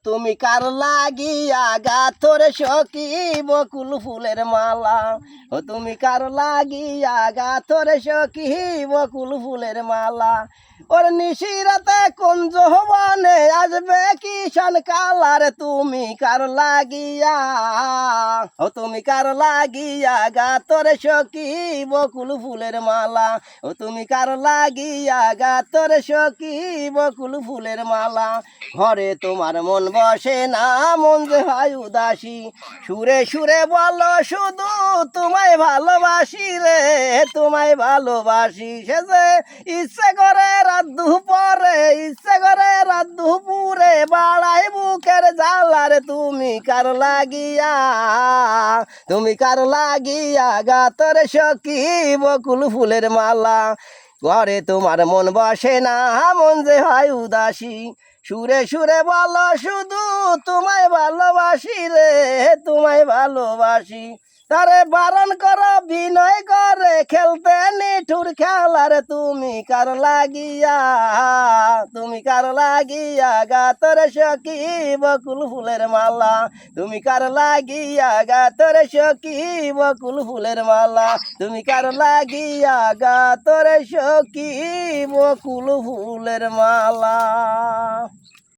তুমি কার লাগিয়া গাথরে সখী বকুল ফুলের মালা। ও তুমি কার লাগিয়া গাথরে সখী বকুল ফুলের মালা। ওর নিশিরাতে কুঞ্জ বনে আসবে কিষান কালার। তুমি কার লাগিয়া, ও তুমি কার লাগিয়া গাথরে সখী বকুল ফুলের মালা। ও তুমি কার লাগিয়া গাথরে সখী বকুল ফুলের মালা। ঘরে তোমার মন বসে না, মন যে হয় উদাসী। সুরে সুরে বলো শুধু তোমায় ভালোবাসি রে, তোমায় ভালোবাসি। সে যে ইচ্ছে করে রাত দুপুরে, ইচ্ছে করে রাত দুপুরে বাড়াই বুকের জ্বালার। তুমি কার লাগিয়া, তুমি কার লাগিয়া গাতরে সখী বকুল ফুলের মালা। ঘরে তোমার মন বসে না, মন যে হয় উদাসী। সুরে সুরে বলো শুধু তোমায় ভালোবাসি রে, তোমায় ভালোবাসি। তারে বারণ করো বিনয় করে খেলতে নিঠুর খেলার। তুমি কার লাগিয়া, তুমি কার লাগিয়া গাতরে সখী বকুল ফুলের মালা। তুমি কার লাগিয়া গাতরে সখী বকুল ফুলের মালা। তুমি কার লাগিয়া গাতরে সখী বকুল ফুলের মালা।